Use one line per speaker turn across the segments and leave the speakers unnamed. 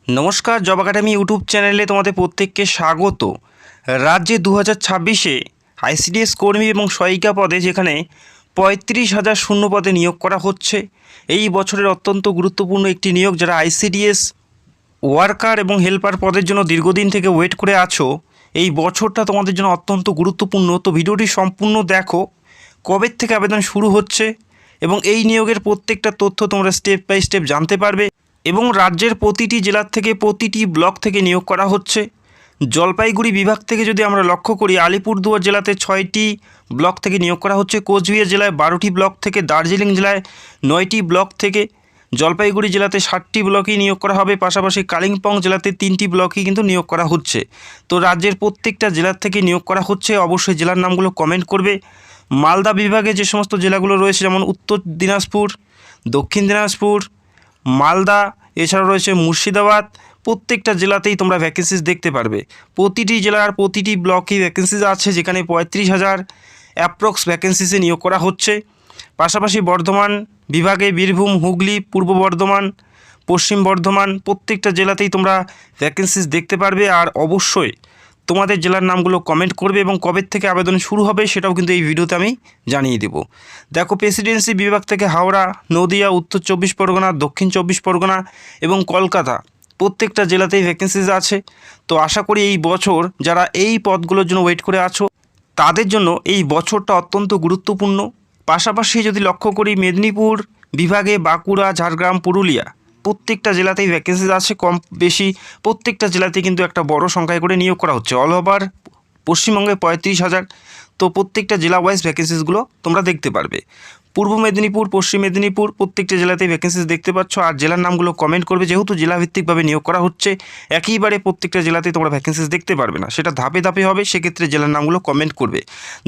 নমস্কার, job academy YouTube চ্যানেলে তোমাদের প্রত্যেককে স্বাগত। রাজ্যে 2026-এ আইসিডিএস কর্মী এবং সহায়িকা পদে যেখানে 35,000 শূন্য পদে নিয়োগ করা হচ্ছে। এই বছরের অত্যন্ত গুরুত্বপূর্ণ একটি নিয়োগ। যারা আইসিডিএস ওয়ার্কার এবং হেল্পার পদের জন্য দীর্ঘদিন থেকে ওয়েট করে আছো, এই বছরটা তোমাদের জন্য অত্যন্ত গুরুত্বপূর্ণ। তো ভিডিওটি সম্পূর্ণ দেখো, কবে থেকে আবেদন শুরু হচ্ছে এবং এই নিয়োগের প্রত্যেকটা তথ্য তোমরা স্টেপ বাই স্টেপ জানতে পারবে। এবং রাজ্যের প্রতিটি জেলার থেকে প্রতিটি ব্লক থেকে নিয়োগ করা হচ্ছে। জলপাইগুড়ি বিভাগ থেকে যদি আমরা লক্ষ্য করি, আলিপুরদুয়ার জেলাতে 6টি ব্লক থেকে নিয়োগ করা হচ্ছে, কোচবিহার জেলায় 12টি ব্লক থেকে, দার্জিলিং জেলায় 9টি ব্লক থেকে, জলপাইগুড়ি জেলাতে 60টি ব্লকেই নিয়োগ করা হবে। পাশাপাশি কালিম্পং জেলাতে 3টি ব্লকেই কিন্তু নিয়োগ করা হচ্ছে। তো রাজ্যের প্রত্যেকটা জেলার থেকে নিয়োগ করা হচ্ছে। অবশ্যই জেলার নামগুলো কমেন্ট করবে। মালদা বিভাগে যে সমস্ত জেলাগুলো রয়েছে, যেমন উত্তর দিনাজপুর, দক্ষিণ দিনাজপুর, মালদা, এছাড়াও রয়েছে মুর্শিদাবাদ, প্রত্যেকটা জেলাতেই তোমরা ভ্যাকেন্সিস দেখতে পারবে। প্রতিটি জেলার প্রতিটি ব্লকেই ভ্যাকেন্সিস আছে, যেখানে 35,000 অ্যাপ্রক্স ভ্যাকেন্সিসে নিয়োগ করা হচ্ছে। পাশাপাশি বর্ধমান বিভাগে বীরভূম, হুগলি, পূর্ব বর্ধমান, পশ্চিম বর্ধমান, প্রত্যেকটা জেলাতেই তোমরা ভ্যাকেন্সিস দেখতে পারবে। আর অবশ্যই তোমাদের জেলার নামগুলো কমেন্ট করবে এবং কবে থেকে আবেদন শুরু হবে সেটাও কিন্তু এই ভিডিওতে আমি জানিয়ে দেব। দেখো, প্রেসিডেন্সি বিভাগ থেকে হাওড়া, নদিয়া, উত্তর 24 পরগনা, দক্ষিণ 24 পরগনা এবং কলকাতা, প্রত্যেকটা জেলাতেই ভ্যাকেন্সিস আছে। তো আশা করি এই বছর যারা এই পদগুলোর জন্য ওয়েট করে আছো, তাদের জন্য এই বছরটা অত্যন্ত গুরুত্বপূর্ণ। পাশাপাশি যদি লক্ষ্য করি, মেদিনীপুর বিভাগে বাঁকুড়া, ঝাড়গ্রাম, পুরুলিয়া, প্রত্যেকটা জেলাতেই ভ্যাকেন্সিস আছে। কম বেশি প্রত্যেকটা জেলাতেই কিন্তু একটা বড় সংখ্যায় করে নিয়োগ করা হচ্ছে। অল ওভার পশ্চিমবঙ্গে 35,000। তো প্রত্যেকটা জেলা ওয়াইজ ভ্যাকেন্সিসগুলো তোমরা দেখতে পারবে। পূর্ব মেদিনীপুর, পশ্চিম মেদিনীপুর, প্রত্যেকটা জেলাতেই ভ্যাকেন্সিস দেখতে পাচ্ছ। আর জেলার নামগুলো কমেন্ট করবে। যেহেতু জেলাভিত্তিকভাবে নিয়োগ করা হচ্ছে, একইবারে প্রত্যেকটা জেলাতেই তোমরা ভ্যাকেন্সিস দেখতে পারবে না, সেটা ধাপে ধাপে হবে। সেক্ষেত্রে জেলার নামগুলো কমেন্ট করবে।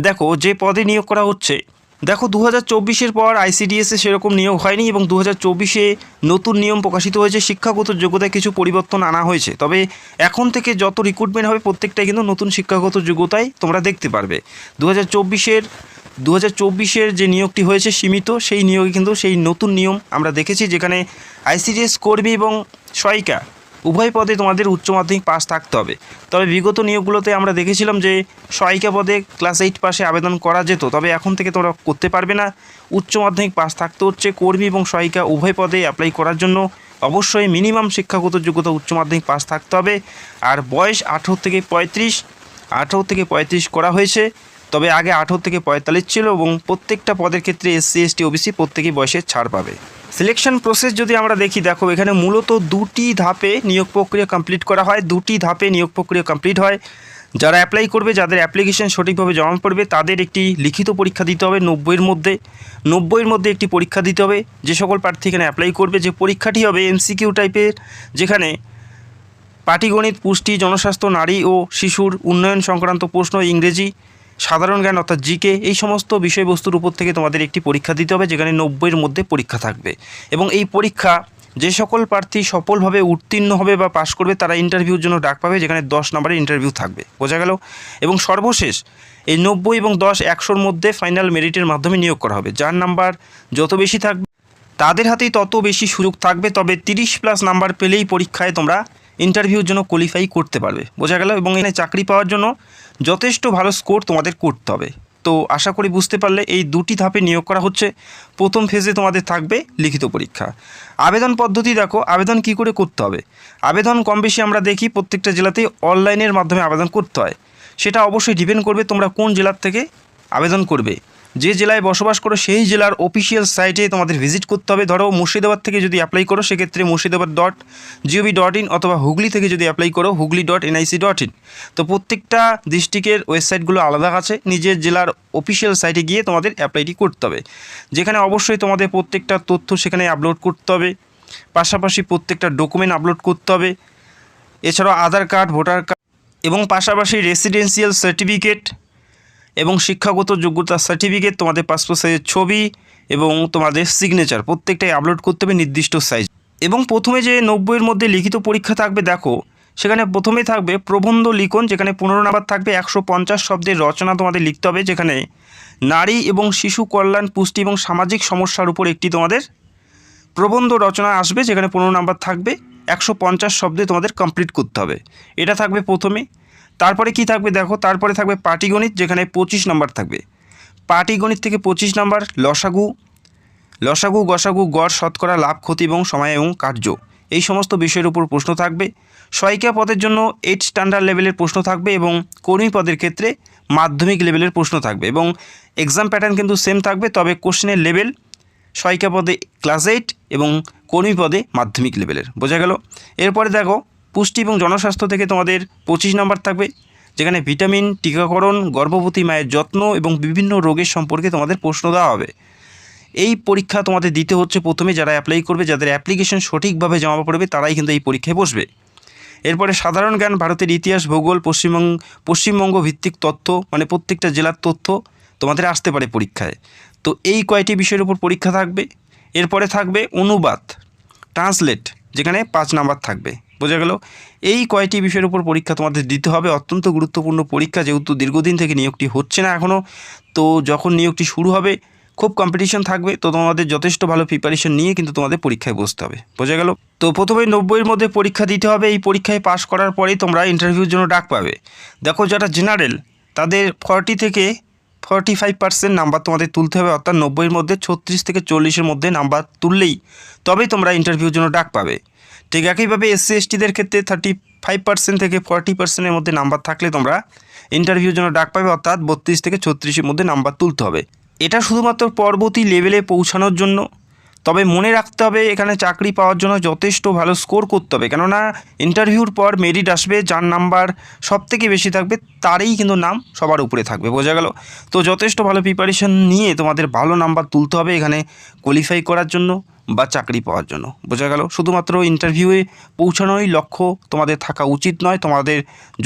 দেখো, যে পদে নিয়োগ করা হচ্ছে, দেখো 2024-এর পর আইসিডিএসে সেরকম নিয়োগ হয়নি এবং 2024-এ নতুন নিয়ম প্রকাশিত হয়েছে। শিক্ষাগত যোগ্যতায় কিছু পরিবর্তন আনা হয়েছে। তবে এখন থেকে যত রিক্রুটমেন্ট হবে, প্রত্যেকটাই কিন্তু নতুন শিক্ষাগত যোগ্যতায় তোমরা দেখতে পারবে। 2024-এর যে নিয়োগটি হয়েছে সীমিত, সেই নিয়োগে কিন্তু সেই নতুন নিয়ম আমরা দেখেছি, যেখানে আইসিডিএস কর্মী এবং সহায়িকা উভয় পদে তোমাদের উচ্চ মাধ্যমিক পাস থাকতে হবে। তবে বিগত নিয়োগগুলোতে আমরা দেখেছিলাম যে সহায়িকা পদে ক্লাস 8 পাশে আবেদন করা যেত, তবে এখন থেকে তোমরা করতে পারবে না, উচ্চ মাধ্যমিক পাস থাকতে হচ্ছে। কর্মী এবং সহায়িকা উভয় পদে অ্যাপ্লাই করার জন্য অবশ্যই মিনিমাম শিক্ষাগত যোগ্যতা উচ্চ মাধ্যমিক পাস থাকতে হবে। আর বয়স 18 থেকে 35 করা হয়েছে। তবে আগে 18 থেকে 45 ছিল এবং প্রত্যেকটা পদের ক্ষেত্রে এসসি, এসটি, ওবিসি প্রত্যেকেই বয়সের ছাড় পাবে। সিলেকশন প্রসেস যদি আমরা দেখি, দেখো এখানে মূলত 2টি ধাপে নিয়োগ প্রক্রিয়া কমপ্লিট করা হয়। 2টি ধাপে নিয়োগ প্রক্রিয়া কমপ্লিট হয়। যারা অ্যাপ্লাই করবে, যাদের অ্যাপ্লিকেশন সঠিকভাবে জমা পড়বে, তাদের একটি লিখিত পরীক্ষা দিতে হবে। 90-এর মধ্যে একটি পরীক্ষা দিতে হবে। যে সকল প্রার্থী এখানে অ্যাপ্লাই করবে, যে পরীক্ষাটি হবে এমসিকিউ টাইপের, যেখানে পাটিগণিত, পুষ্টি, জনস্বাস্থ্য, নারী ও শিশুর উন্নয়ন সংক্রান্ত প্রশ্ন, ইংরেজি, সাধারণ জ্ঞান অর্থাৎ জিকে, এই সমস্ত বিষয়বস্তুর উপর থেকে তোমাদের একটি পরীক্ষা দিতে হবে, যেখানে 90-এর মধ্যে পরীক্ষা থাকবে। এবং এই পরীক্ষা যে সকল প্রার্থী সফলভাবে উত্তীর্ণ হবে বা পাশ করবে, তারা ইন্টারভিউর জন্য ডাক পাবে, যেখানে 10 নম্বরের ইন্টারভিউ থাকবে। বোঝা গেল? এবং সর্বশেষ এই 90 এবং 10, 100-র মধ্যে ফাইনাল মেরিটের মাধ্যমে নিয়োগ করা হবে। যার নাম্বার যত বেশি থাকবে, তাদের হাতেই তত বেশি সুযোগ থাকবে। তবে 30+ নাম্বার পেলেই পরীক্ষায় তোমরা ইন্টারভিউর জন্য কোয়ালিফাই করতে পারবে। বোঝা গেল? এবং এখানে চাকরি পাওয়ার জন্য যথেষ্ট ভালো স্কোর তোমাদের করতে হবে। তো আশা করি বুঝতে পারলে, এই 2টি ধাপে নিয়োগ করা হচ্ছে। প্রথম ফেজে তোমাদের থাকবে লিখিত পরীক্ষা। আবেদন পদ্ধতি দেখো, আবেদন কি করে করতে হবে। আবেদন কম বেশি আমরা দেখি প্রত্যেকটা জেলাতেই অনলাইনের মাধ্যমে আবেদন করতে হয়। সেটা অবশ্যই ডিপেন্ড করবে তোমরা কোন জেলার থেকে আবেদন করবে। যে জেলায় বসবাস করো সেই জেলার অফিসিয়াল সাইটে তোমাদের ভিজিট করতে হবে। ধরো মুর্শিদাবাদ থেকে যদি অ্যাপ্লাই করো, সেক্ষেত্রে মুর্শিদাবাদ.gov.in, অথবা হুগলি থেকে যদি অ্যাপ্লাই করো হুগলি.nic.in। তো প্রত্যেকটা ডিস্ট্রিক্টের ওয়েবসাইটগুলো আলাদা আছে। নিজের জেলার অফিসিয়াল সাইটে গিয়ে তোমাদের অ্যাপ্লাইটি করতে হবে, যেখানে অবশ্যই তোমাদের প্রত্যেকটা তথ্য সেখানে আপলোড করতে হবে। পাশাপাশি প্রত্যেকটা ডকুমেন্ট আপলোড করতে হবে। এছাড়াও আধার কার্ড, ভোটার কার্ড এবং পাশাপাশি রেসিডেন্সিয়াল সার্টিফিকেট এবং শিক্ষাগত যোগ্যতার সার্টিফিকেট, তোমাদের পাসপোর্ট সাইজের ছবি এবং তোমাদের সিগনেচার প্রত্যেকটাই আপলোড করতে হবে নির্দিষ্ট সাইজ। এবং প্রথমে যে 90-এর মধ্যে লিখিত পরীক্ষা থাকবে, দেখো সেখানে প্রথমেই থাকবে প্রবন্ধ লিখন, যেখানে 15 নাম্বার থাকবে। 150 শব্দের রচনা তোমাদের লিখতে হবে, যেখানে নারী এবং শিশু কল্যাণ, পুষ্টি এবং সামাজিক সমস্যার উপর একটি তোমাদের প্রবন্ধ রচনা আসবে, যেখানে 15 নাম্বার থাকবে। 150 শব্দে তোমাদের কমপ্লিট করতে হবে, এটা থাকবে প্রথমে। তারপরে কি থাকবে দেখো, তারপরে থাকবে পাটিগণিত, যেখানে 25 নাম্বার থাকবে। পাটিগণিত থেকে 25 নাম্বার লসাগু, গসাগু, গড়, শতকরা, লাভ, ক্ষতি এবং সময় এবং কার্য, এই সমস্ত বিষয়ের উপর প্রশ্ন থাকবে। সহায়িকা পদের জন্য 8 স্ট্যান্ডার্ড লেভেলের প্রশ্ন থাকবে এবং কর্মী পদের ক্ষেত্রে মাধ্যমিক লেভেলের প্রশ্ন থাকবে এবং এক্সাম প্যাটার্ন কিন্তু সেম থাকবে, তবে কোশ্চেনের লেভেল সহায়িকা পদে ক্লাস 8 এবং কর্মী পদে মাধ্যমিক লেভেলের। বোঝা গেল? এরপরে দেখো পুষ্টি এবং জনস্বাস্থ্য থেকে তোমাদের 25 নাম্বার থাকবে, যেখানে ভিটামিন, টিকাকরণ, গর্ভবতী মায়ের যত্ন এবং বিভিন্ন রোগের সম্পর্কে তোমাদের প্রশ্ন দেওয়া হবে। এই পরীক্ষা তোমাদের দিতে হচ্ছে প্রথমে যারা অ্যাপ্লাই করবে, যাদের অ্যাপ্লিকেশন সঠিকভাবে জমা পড়বে তারাই কিন্তু এই পরীক্ষায় বসবে। এরপরে সাধারণ জ্ঞান, ভারতের ইতিহাস, ভূগোল, পশ্চিমবঙ্গ ভিত্তিক তথ্য, মানে প্রত্যেকটা জেলার তথ্য তোমাদের আসতে পারে পরীক্ষায়। তো এই কয়টি বিষয়ের উপর পরীক্ষা থাকবে। এরপরে থাকবে অনুবাদ, ট্রান্সলেট, যেখানে 5 নাম্বার থাকবে। বোঝা গেল? এই কয়টি বিষয়ের উপর পরীক্ষা তোমাদের দিতে হবে। অত্যন্ত গুরুত্বপূর্ণ পরীক্ষা, যেহেতু দীর্ঘদিন থেকে নিয়োগটি হচ্ছে না এখনও, তো যখন নিয়োগটি শুরু হবে খুব কম্পিটিশন থাকবে, তো তোমাদের যথেষ্ট ভালো প্রিপারেশন নিয়ে কিন্তু তোমাদের পরীক্ষায় বসতে হবে। বোঝা গেল? তো প্রথমে 90-এর মধ্যে পরীক্ষা দিতে হবে। এই পরীক্ষায় পাশ করার পরেই তোমরা ইন্টারভিউর জন্য ডাক পাবে। দেখো যারা জেনারেল তাদের 40 থেকে 45% নাম্বার তোমাদের তুলতে হবে, অর্থাৎ 90-এর মধ্যে 36 থেকে 40-এর মধ্যে নাম্বার তুললেই তবেই তোমরা ইন্টারভিউর জন্য ডাক পাবে। ঠিক একইভাবে SC STদের ক্ষেত্রে 35% থেকে 40%-এর মধ্যে নাম্বার থাকলে তোমরা ইন্টারভিউর জন্য ডাক পাবে, অর্থাৎ 32 থেকে 36-এর মধ্যে নাম্বার তুলতে হবে। এটা শুধুমাত্র পরবর্তী লেভেলে পৌঁছানোর জন্য। তবে মনে রাখতে হবে এখানে চাকরি পাওয়ার জন্য যথেষ্ট ভালো স্কোর করতে হবে, কেননা ইন্টারভিউর পর মেরিট আসবে, যার নাম্বার সবথেকে বেশি থাকবে তারই কিন্তু নাম সবার উপরে থাকবে। বোঝা গেল? তো যথেষ্ট ভালো প্রিপারেশন নিয়ে তোমাদের ভালো নাম্বার তুলতে হবে এখানে কোয়ালিফাই করার জন্য বা চাকরি পাওয়ার জন্য। বোঝা গেল? শুধুমাত্র ইন্টারভিউয়ে পৌঁছানোই লক্ষ্য তোমাদের থাকা উচিত নয়, তোমাদের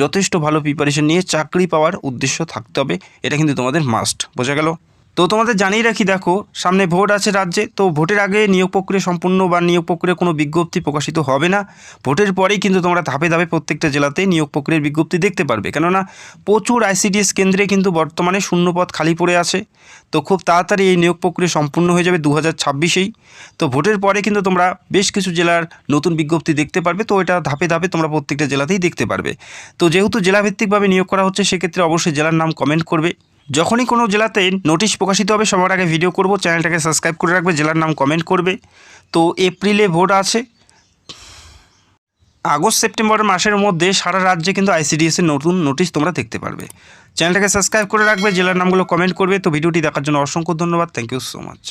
যথেষ্ট ভালো প্রিপারেশন নিয়ে চাকরি পাওয়ার উদ্দেশ্য থাকতে হবে, এটা কিন্তু তোমাদের মাস্ট। বোঝা গেল? তো তোমাদের জানিয়ে রাখি, দেখো সামনে ভোট আছে রাজ্যে, তো ভোটের আগে নিয়োগ প্রক্রিয়া সম্পূর্ণ বা নিয়োগ প্রক্রিয়ার কোনো বিজ্ঞপ্তি প্রকাশিত হবে না। ভোটের পরেই কিন্তু তোমরা ধাপে ধাপে প্রত্যেকটা জেলাতে নিয়োগ প্রক্রিয়ার বিজ্ঞপ্তি দেখতে পারবে, কেননা প্রচুর ICDS কেন্দ্রে কিন্তু বর্তমানে শূন্যপদ খালি পড়ে আছে। তো খুব তাড়াতাড়ি এই নিয়োগ প্রক্রিয়া সম্পূর্ণ হয়ে যাবে 2026-এই। তো ভোটের পরে কিন্তু তোমরা বেশ কিছু জেলার নতুন বিজ্ঞপ্তি দেখতে পারবে, তো এটা ধাপে ধাপে তোমরা প্রত্যেকটা জেলাতেই দেখতে পারবে। তো যেহেতু জেলাভিত্তিকভাবে নিয়োগ করা হচ্ছে, সেক্ষেত্রে অবশ্যই জেলার নাম কমেন্ট করবে। যখনই কোনো জেলাতে নোটিশ প্রকাশিত হবে সবার আগে ভিডিও করব, চ্যানেলটাকে সাবস্ক্রাইব করে রাখবে, জেলার নাম কমেন্ট করবে। তো এপ্রিলে ভোট আছে, আগস্ট সেপ্টেম্বর মাসের মধ্যে সারা রাজ্যে কিন্তু ICDS এর নতুন নোটিশ তোমরা দেখতে পারবে। চ্যানেলটাকে সাবস্ক্রাইব করে রাখবে, জেলার নামগুলো কমেন্ট করবে। তো ভিডিওটি দেখার জন্য অসংখ্য ধন্যবাদ। Thank you so much.